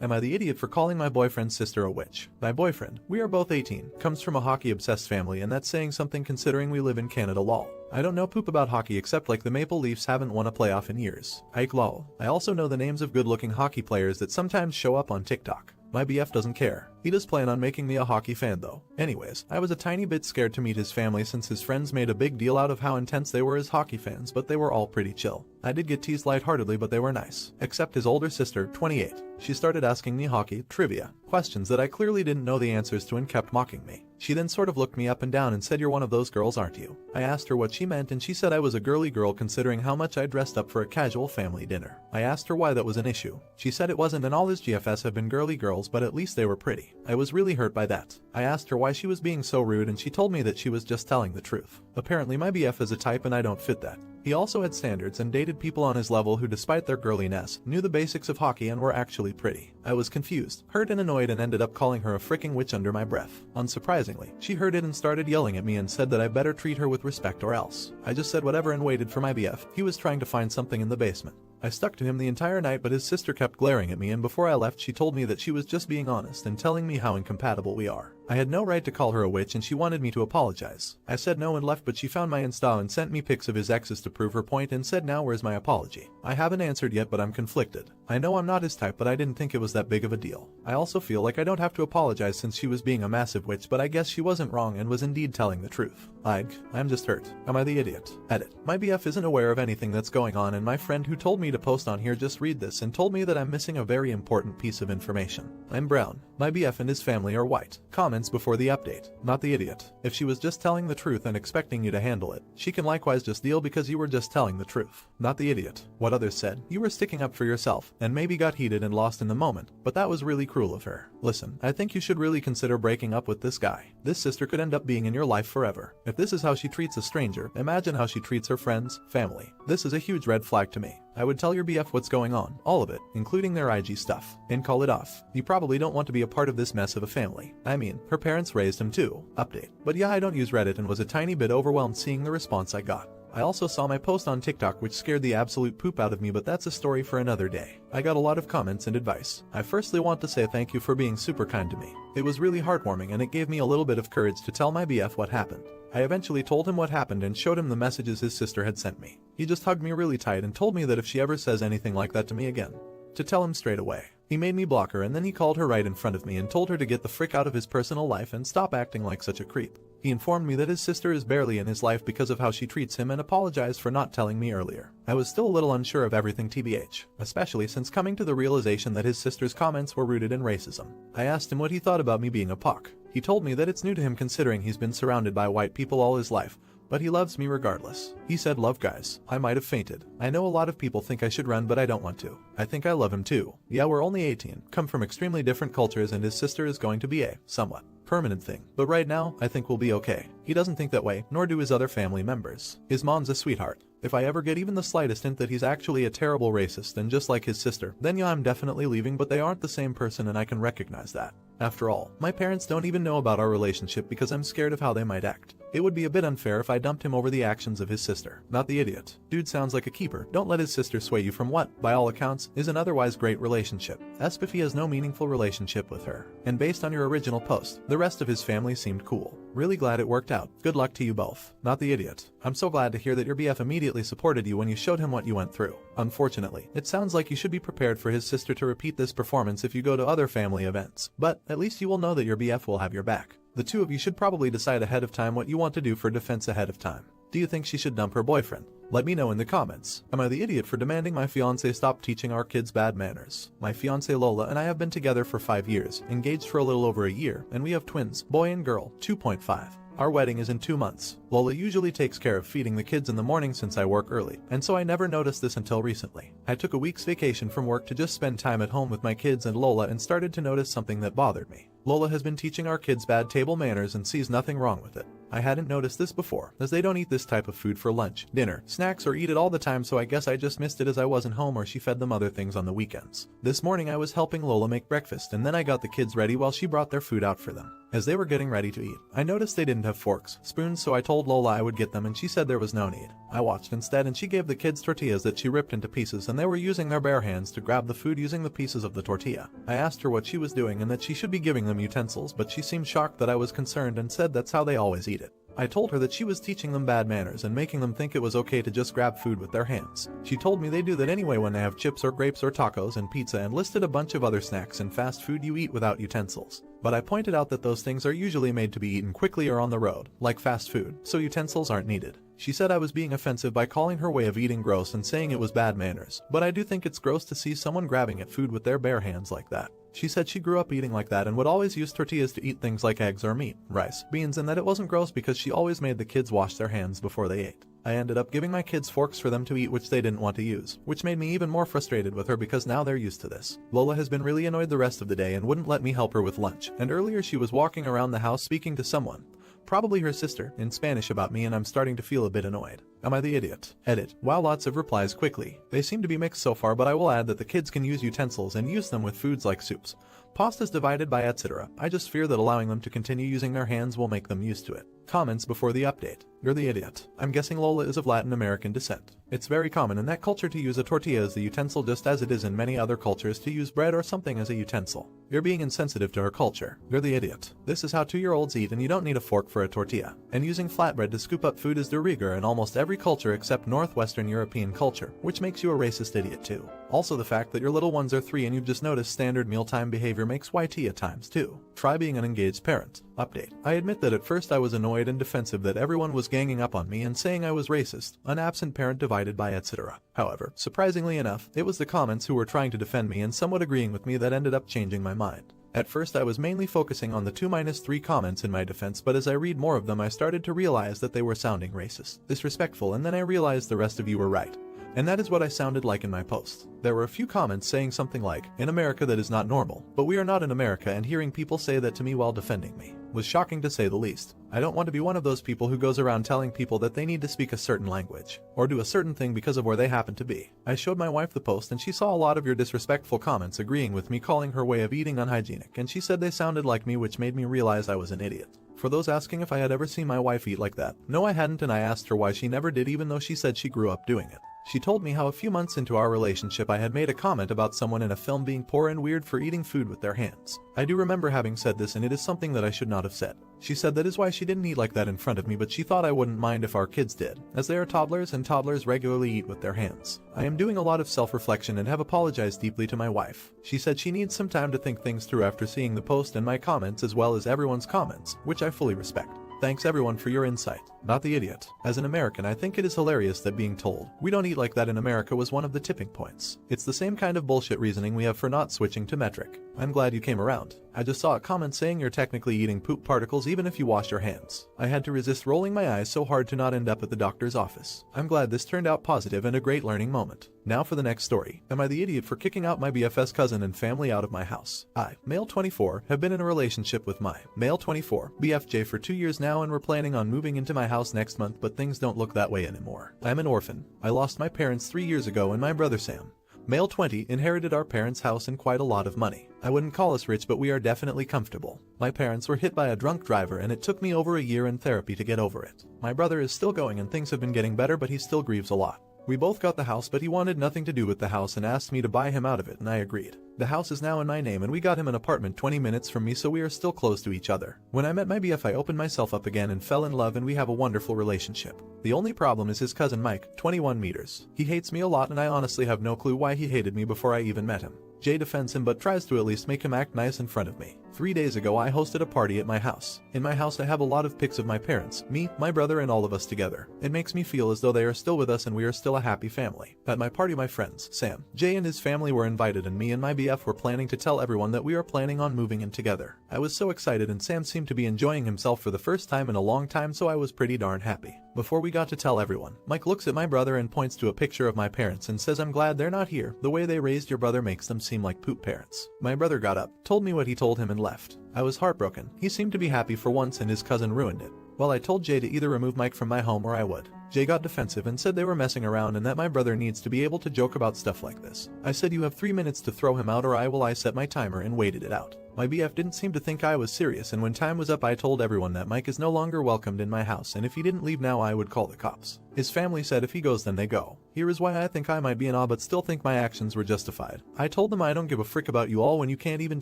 Am I the idiot for calling my boyfriend's sister a witch? My boyfriend, we are both 18, comes from a hockey-obsessed family, and that's saying something considering we live in Canada lol. I don't know poop about hockey except like the Maple Leafs haven't won a playoff in years. Ike lol. I also know the names of good-looking hockey players that sometimes show up on TikTok. My BF doesn't care. He does plan on making me a hockey fan though. Anyways, I was a tiny bit scared to meet his family since his friends made a big deal out of how intense they were as hockey fans, but they were all pretty chill. I did get teased lightheartedly, but they were nice. Except his older sister, 28. She started asking me hockey trivia questions that I clearly didn't know the answers to and kept mocking me. She then sort of looked me up and down and said, "You're one of those girls, aren't you?" I asked her what she meant and she said I was a girly girl considering how much I dressed up for a casual family dinner. I asked her why that was an issue. She said it wasn't and all his GFS have been girly girls, but at least they were pretty. I was really hurt by that. I asked her why she was being so rude and she told me that she was just telling the truth. Apparently my BF is a type and I don't fit that. He also had standards and dated people on his level who, despite their girliness, knew the basics of hockey and were actually pretty. I was confused, hurt and annoyed and ended up calling her a freaking witch under my breath. Unsurprisingly, she heard it and started yelling at me and said that I better treat her with respect or else. I just said whatever and waited for my BF. He was trying to find something in the basement. I stuck to him the entire night, but his sister kept glaring at me, and before I left she told me that she was just being honest and telling me how incompatible we are. I had no right to call her a witch and she wanted me to apologize. I said no and left, but she found my Insta and sent me pics of his exes to prove her point and said, "Now where's my apology?" I haven't answered yet, but I'm conflicted. I know I'm not his type, but I didn't think it was that big of a deal. I also feel like I don't have to apologize since she was being a massive witch, but I guess she wasn't wrong and was indeed telling the truth. I'm just hurt. Am I the idiot? Edit. My BF isn't aware of anything that's going on, and my friend who told me to post on here just read this and told me that I'm missing a very important piece of information. I'm brown. My BF and his family are white. Comments before the update. Not the idiot. If she was just telling the truth and expecting you to handle it, she can likewise just deal because you were just telling the truth. Not the idiot. What others said, you were sticking up for yourself and maybe got heated and lost in the moment, but that was really cruel of her. Listen, I think you should really consider breaking up with this guy. This sister could end up being in your life forever. If this is how she treats a stranger, imagine how she treats her friends, family. This is a huge red flag to me. I would tell your BF what's going on, all of it, including their IG stuff, and call it off. You probably don't want to be a part of this mess of a family. I mean, her parents raised him too. Update. But yeah, I don't use Reddit and was a tiny bit overwhelmed seeing the response I got. I also saw my post on TikTok which scared the absolute poop out of me, but that's a story for another day. I got a lot of comments and advice. I firstly want to say thank you for being super kind to me. It was really heartwarming and it gave me a little bit of courage to tell my BF what happened. I eventually told him what happened and showed him the messages his sister had sent me. He just hugged me really tight and told me that if she ever says anything like that to me again, to tell him straight away. He made me block her and then he called her right in front of me and told her to get the frick out of his personal life and stop acting like such a creep. He informed me that his sister is barely in his life because of how she treats him and apologized for not telling me earlier. I was still a little unsure of everything TBH, especially since coming to the realization that his sister's comments were rooted in racism. I asked him what he thought about me being a POC. He told me that it's new to him considering he's been surrounded by white people all his life, but he loves me regardless. He said, "Love guys." I might have fainted. I know a lot of people think I should run, but I don't want to. I think I love him too. Yeah, we're only 18, come from extremely different cultures, and his sister is going to be a somewhat permanent thing. But right now, I think we'll be okay. He doesn't think that way, nor do his other family members. His mom's a sweetheart. If I ever get even the slightest hint that he's actually a terrible racist and just like his sister, then yeah, I'm definitely leaving, but they aren't the same person and I can recognize that. After all, my parents don't even know about our relationship because I'm scared of how they might act. It would be a bit unfair if I dumped him over the actions of his sister. Not the idiot. Dude sounds like a keeper. Don't let his sister sway you from what, by all accounts, is an otherwise great relationship. Esp if he has no meaningful relationship with her. And based on your original post, the rest of his family seemed cool. Really glad it worked out. Good luck to you both. Not the idiot. I'm so glad to hear that your BF immediately supported you when you showed him what you went through. Unfortunately, it sounds like you should be prepared for his sister to repeat this performance if you go to other family events. But at least you will know that your BF will have your back. The two of you should probably decide ahead of time what you want to do for defense ahead of time. Do you think she should dump her boyfriend? Let me know in the comments. Am I the idiot for demanding my fiance stop teaching our kids bad manners? My fiance Lola and I have been together for 5 years, engaged for a little over a year, and we have twins, boy and girl, 2.5. Our wedding is in 2 months. Lola usually takes care of feeding the kids in the morning since I work early, and so I never noticed this until recently. I took a week's vacation from work to just spend time at home with my kids and Lola and started to notice something that bothered me. Lola has been teaching our kids bad table manners and sees nothing wrong with it. I hadn't noticed this before, as they don't eat this type of food for lunch, dinner, snacks, or eat it all the time, so I guess I just missed it as I wasn't home or she fed them other things on the weekends. This morning I was helping Lola make breakfast and then I got the kids ready while she brought their food out for them. As they were getting ready to eat, I noticed they didn't have forks, spoons, so I told Lola I would get them and she said there was no need. I watched instead and she gave the kids tortillas that she ripped into pieces and they were using their bare hands to grab the food using the pieces of the tortilla. I asked her what she was doing and that she should be giving them utensils, but she seemed shocked that I was concerned and said that's how they always eat it. I told her that she was teaching them bad manners and making them think it was okay to just grab food with their hands. She told me they do that anyway when they have chips or grapes or tacos and pizza and listed a bunch of other snacks and fast food you eat without utensils. But I pointed out that those things are usually made to be eaten quickly or on the road, like fast food, so utensils aren't needed. She said I was being offensive by calling her way of eating gross and saying it was bad manners, but I do think it's gross to see someone grabbing at food with their bare hands like that. She said she grew up eating like that and would always use tortillas to eat things like eggs or meat, rice, beans, and that it wasn't gross because she always made the kids wash their hands before they ate. I ended up giving my kids forks for them to eat which they didn't want to use, which made me even more frustrated with her because now they're used to this. Lola has been really annoyed the rest of the day and wouldn't let me help her with lunch, and earlier she was walking around the house speaking to someone, probably her sister, in Spanish about me, and I'm starting to feel a bit annoyed. Am I the idiot? Edit. Wow, lots of replies quickly. They seem to be mixed so far, but I will add that the kids can use utensils and use them with foods like soups, pastas divided by etc. I just fear that allowing them to continue using their hands will make them used to it. Comments before the update. You're the idiot. I'm guessing Lola is of Latin American descent. It's very common in that culture to use a tortilla as the utensil just as it is in many other cultures to use bread or something as a utensil. You're being insensitive to her culture. You're the idiot. This is how 2-year-olds eat and you don't need a fork for a tortilla. And using flatbread to scoop up food is de rigueur in almost every culture except Northwestern European culture, which makes you a racist idiot too. Also the fact that your little ones are 3 and you've just noticed standard mealtime behavior makes YT at times too. Try being an engaged parent. Update. I admit that at first I was annoyed and defensive that everyone was ganging up on me and saying I was racist, an absent parent divided by etc. However, surprisingly enough, it was the comments who were trying to defend me and somewhat agreeing with me that ended up changing my mind. At first I was mainly focusing on the 2-3 comments in my defense, but as I read more of them I started to realize that they were sounding racist, disrespectful, and then I realized the rest of you were right. And that is what I sounded like in my post. There were a few comments saying something like, in America that is not normal, but we are not in America, and hearing people say that to me while defending me was shocking to say the least. I don't want to be one of those people who goes around telling people that they need to speak a certain language, or do a certain thing because of where they happen to be. I showed my wife the post and she saw a lot of your disrespectful comments agreeing with me calling her way of eating unhygienic, and she said they sounded like me, which made me realize I was an idiot. For those asking if I had ever seen my wife eat like that, no I hadn't, and I asked her why she never did even though she said she grew up doing it. She told me how a few months into our relationship I had made a comment about someone in a film being poor and weird for eating food with their hands. I do remember having said this and it is something that I should not have said. She said that is why she didn't eat like that in front of me, but she thought I wouldn't mind if our kids did, as they are toddlers and toddlers regularly eat with their hands. I am doing a lot of self-reflection and have apologized deeply to my wife. She said she needs some time to think things through after seeing the post and my comments as well as everyone's comments, which I fully respect. Thanks everyone for your insight. Not the idiot. As an American, I think it is hilarious that being told, we don't eat like that in America was one of the tipping points. It's the same kind of bullshit reasoning we have for not switching to metric. I'm glad you came around. I just saw a comment saying you're technically eating poop particles even if you wash your hands. I had to resist rolling my eyes so hard to not end up at the doctor's office. I'm glad this turned out positive and a great learning moment. Now for the next story. Am I the idiot for kicking out my BF's cousin and family out of my house? I, male 24, have been in a relationship with my male 24 BFJ for 2 years now, and we're planning on moving into my house next month, but things don't look that way anymore. I'm an orphan. I lost my parents 3 years ago, and my brother Sam, male 20, inherited our parents' house and quite a lot of money. I wouldn't call us rich, but we are definitely comfortable. My parents were hit by a drunk driver and it took me over a year in therapy to get over it. My brother is still going and things have been getting better, but he still grieves a lot. We both got the house, but he wanted nothing to do with the house and asked me to buy him out of it, and I agreed. The house is now in my name and we got him an apartment 20 minutes from me, so we are still close to each other. When I met my BF I opened myself up again and fell in love, and we have a wonderful relationship. The only problem is his cousin Mike, 21 meters. He hates me a lot and I honestly have no clue why he hated me before I even met him. Jay defends him but tries to at least make him act nice in front of me. 3 days ago I hosted a party at my house. In my house I have a lot of pics of my parents, me, my brother, and all of us together. It makes me feel as though they are still with us and we are still a happy family. At my party my friends, Sam, Jay and his family were invited, and me and my BF were planning to tell everyone that we are planning on moving in together. I was so excited and Sam seemed to be enjoying himself for the first time in a long time, so I was pretty darn happy. Before we got to tell everyone, Mike looks at my brother and points to a picture of my parents and says, "I'm glad they're not here. The way they raised your brother makes them seem like poop parents." My brother got up, told me what he told him, and left. I was heartbroken. He seemed to be happy for once and his cousin ruined it. Well, I told Jay to either remove Mike from my home or I would. Jay got defensive and said they were messing around and that my brother needs to be able to joke about stuff like this. I said you have 3 minutes to throw him out or I set my timer and waited it out. My BF didn't seem to think I was serious, and when time was up I told everyone that Mike is no longer welcomed in my house, and if he didn't leave now I would call the cops. His family said if he goes then they go. Here is why I think I might be an awe but still think my actions were justified. I told them I don't give a frick about you all when you can't even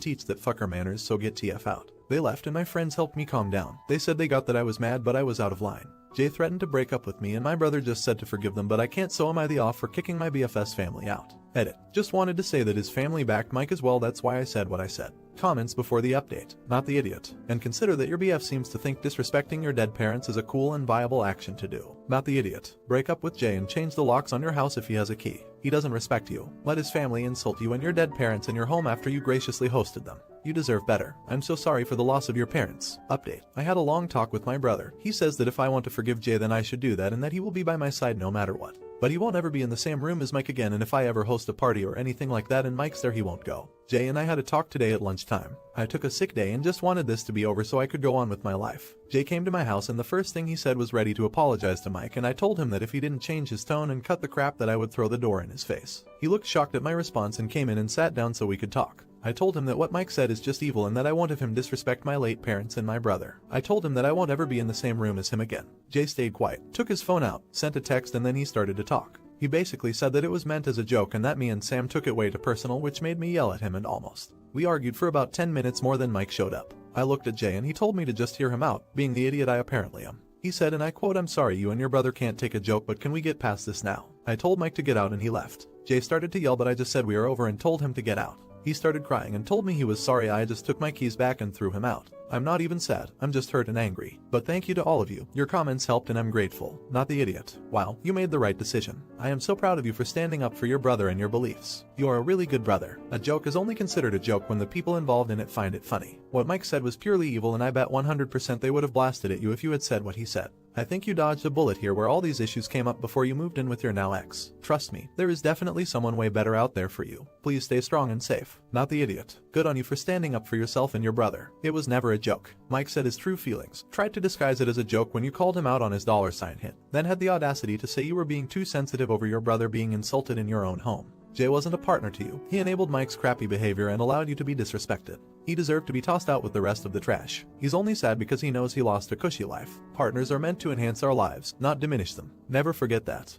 teach that fucker manners, so get TF out. They left and my friends helped me calm down. They said they got that I was mad but I was out of line. Jay threatened to break up with me and my brother just said to forgive them, but I can't, so am I the off for kicking my BFS family out. Edit. Just wanted to say that his family backed Mike as well, that's why I said what I said. Comments before the update. Not the idiot. And consider that your BF seems to think disrespecting your dead parents is a cool and viable action to do. Not the idiot. Break up with Jay and change the locks on your house if he has a key. He doesn't respect you. Let his family insult you and your dead parents in your home after you graciously hosted them. You deserve better. I'm so sorry for the loss of your parents. Update. I had a long talk with my brother. He says that if I want to forgive Jay then I should do that and that he will be by my side no matter what. But he won't ever be in the same room as Mike again, and if I ever host a party or anything like that and Mike's there he won't go. Jay and I had a talk today at lunchtime. I took a sick day and just wanted this to be over so I could go on with my life. Jay came to my house and the first thing he said was ready to apologize to Mike, and I told him that if he didn't change his tone and cut the crap that I would throw the door in his face. He looked shocked at my response and came in and sat down so we could talk. I told him that what Mike said is just evil and that I won't have him disrespect my late parents and my brother. I told him that I won't ever be in the same room as him again. Jay stayed quiet, took his phone out, sent a text, and then he started to talk. He basically said that it was meant as a joke and that me and Sam took it way too personal, which made me yell at him and almost. We argued for about 10 minutes more than Mike showed up. I looked at Jay and he told me to just hear him out, being the idiot I apparently am. He said, and I quote, "I'm sorry you and your brother can't take a joke, but can we get past this now?" I told Mike to get out and he left. Jay started to yell but I just said we are over and told him to get out. He started crying and told me he was sorry. I just took my keys back and threw him out. I'm not even sad, I'm just hurt and angry. But thank you to all of you. Your comments helped and I'm grateful. Not the idiot. Wow, you made the right decision. I am so proud of you for standing up for your brother and your beliefs. You are a really good brother. A joke is only considered a joke when the people involved in it find it funny. What Mike said was purely evil and I bet 100% they would have blasted at you if you had said what he said. I think you dodged a bullet here where all these issues came up before you moved in with your now ex. Trust me, there is definitely someone way better out there for you. Please stay strong and safe. Not the idiot. Good on you for standing up for yourself and your brother. It was never a joke. Mike said his true feelings, tried to disguise it as a joke when you called him out on his $sign hit, then had the audacity to say you were being too sensitive over your brother being insulted in your own home. Jay wasn't a partner to you. He enabled Mike's crappy behavior and allowed you to be disrespected. He deserved to be tossed out with the rest of the trash. He's only sad because he knows he lost a cushy life. Partners are meant to enhance our lives, not diminish them. Never forget that.